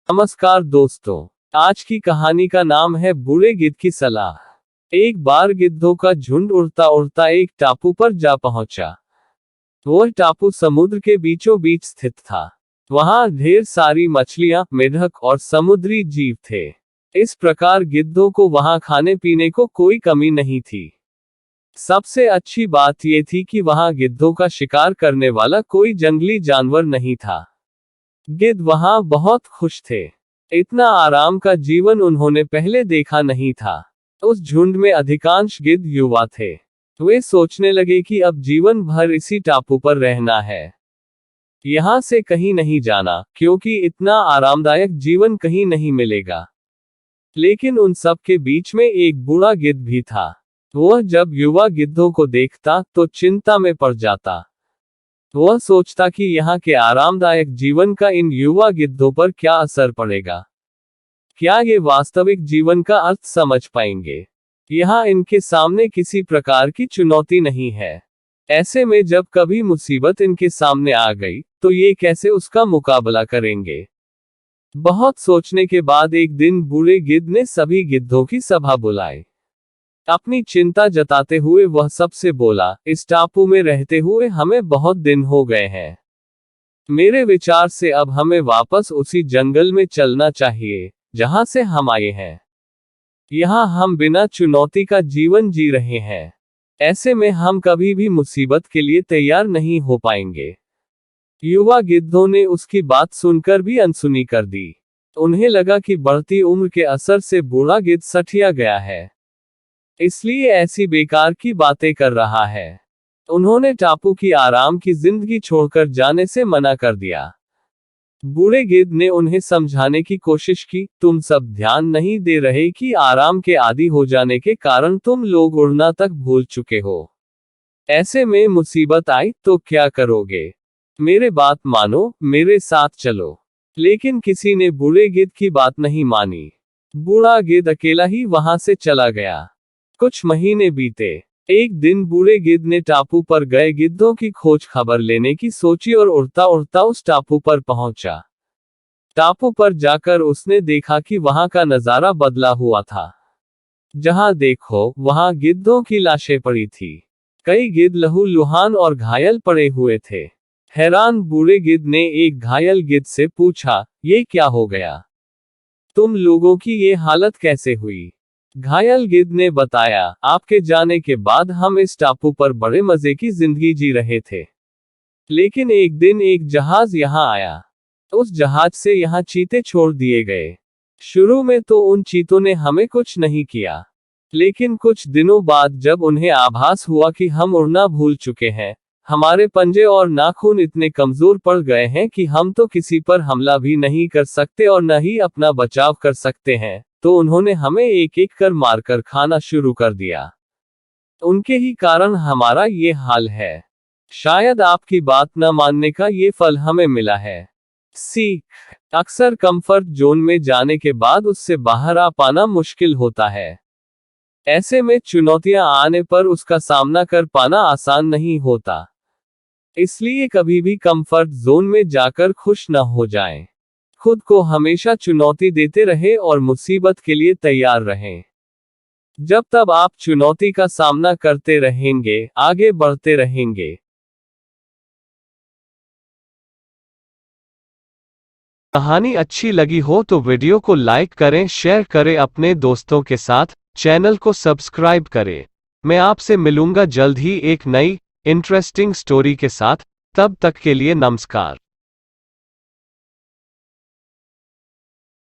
नमस्कार दोस्तों, आज की कहानी का नाम है बूढ़े गिद्ध की सलाह। एक बार गिद्धों का झुंड उड़ता उड़ता एक टापू पर जा पहुंचा। वह टापू समुद्र के बीचों बीच स्थित था। वहां ढेर सारी मछलियां, मेढक और समुद्री जीव थे। इस प्रकार गिद्धों को वहां खाने पीने को कोई कमी नहीं थी। सबसे अच्छी बात यह थी कि वहां गिद्धों का शिकार करने वाला कोई जंगली जानवर नहीं था। गिद्ध वहां बहुत खुश थे। इतना आराम का जीवन उन्होंने पहले देखा नहीं था। उस झुंड में अधिकांश गिद्ध युवा थे। वे सोचने लगे कि अब जीवन भर इसी टापू पर रहना है, यहां से कहीं नहीं जाना, क्योंकि इतना आरामदायक जीवन कहीं नहीं मिलेगा। लेकिन उन सब के बीच में एक बूढ़ा गिद्ध भी था। वह जब युवा गिद्धों को देखता तो चिंता में पड़ जाता। वह सोचता कि यहाँ के आरामदायक जीवन का इन युवा गिद्धों पर क्या असर पड़ेगा। क्या ये वास्तविक जीवन का अर्थ समझ पाएंगे? यहाँ इनके सामने किसी प्रकार की चुनौती नहीं है। ऐसे में जब कभी मुसीबत इनके सामने आ गई तो ये कैसे उसका मुकाबला करेंगे? बहुत सोचने के बाद एक दिन बूढ़े गिद्ध ने सभी गिद्धों की सभा बुलाई। अपनी चिंता जताते हुए वह सबसे बोला, इस टापू में रहते हुए हमें बहुत दिन हो गए हैं। मेरे विचार से अब हमें वापस उसी जंगल में चलना चाहिए जहां से हम आए हैं। यहाँ हम बिना चुनौती का जीवन जी रहे हैं। ऐसे में हम कभी भी मुसीबत के लिए तैयार नहीं हो पाएंगे। युवा गिद्धों ने उसकी बात सुनकर भी अनसुनी कर दी। उन्हें लगा कि बढ़ती उम्र के असर से बूढ़ा गिद्ध सठिया गया है, इसलिए ऐसी बेकार की बातें कर रहा है। उन्होंने टापू की आराम की जिंदगी छोड़कर जाने से मना कर दिया। बूढ़े गिद्ध ने उन्हें समझाने की कोशिश की, तुम सब ध्यान नहीं दे रहे कि आराम के आदी हो जाने के कारण तुम लोग उड़ना तक भूल चुके हो। ऐसे में मुसीबत आई तो क्या करोगे? मेरे बात मानो, मेरे साथ चलो। लेकिन किसी ने बूढ़े गिद्ध की बात नहीं मानी। बूढ़ा गिद्ध अकेला ही वहां से चला गया। कुछ महीने बीते। एक दिन बूढ़े गिद्ध ने टापू पर गए गिद्धों की खोज खबर लेने की सोची और उड़ता उड़ता उस टापू पर पहुंचा। टापू पर जाकर उसने देखा कि वहां का नजारा बदला हुआ था। जहां देखो वहां गिद्धों की लाशें पड़ी थी। कई गिद्ध लहूलुहान और घायल पड़े हुए थे। हैरान बूढ़े गिद्ध ने एक घायल गिद्ध से पूछा, ये क्या हो गया? तुम लोगों की ये हालत कैसे हुई? घायल गिद्ध ने बताया, आपके जाने के बाद हम इस टापू पर बड़े मजे की जिंदगी जी रहे थे। लेकिन एक दिन एक जहाज यहाँ आया। उस जहाज से यहाँ चीते छोड़ दिए गए। शुरू में तो उन चीतों ने हमें कुछ नहीं किया, लेकिन कुछ दिनों बाद जब उन्हें आभास हुआ कि हम उड़ना भूल चुके हैं, हमारे पंजे और नाखून इतने कमजोर पड़ गए हैं कि हम तो किसी पर हमला भी नहीं कर सकते और न ही अपना बचाव कर सकते हैं, तो उन्होंने हमें एक एक कर मारकर खाना शुरू कर दिया। उनके ही कारण हमारा ये हाल है। शायद आपकी बात न मानने का ये फल हमें मिला है। सीख, अक्सर कंफर्ट जोन में जाने के बाद उससे बाहर आ पाना मुश्किल होता है। ऐसे में चुनौतियां आने पर उसका सामना कर पाना आसान नहीं होता। इसलिए कभी भी कंफर्ट जोन में जाकर खुश न हो जाएं। खुद को हमेशा चुनौती देते रहे और मुसीबत के लिए तैयार रहें। जब तक आप चुनौती का सामना करते रहेंगे, आगे बढ़ते रहेंगे। कहानी अच्छी लगी हो तो वीडियो को लाइक करें, शेयर करें अपने दोस्तों के साथ, चैनल को सब्सक्राइब करें। मैं आपसे मिलूंगा जल्द ही एक नई इंटरेस्टिंग स्टोरी के साथ। तब तक के लिए नमस्कार।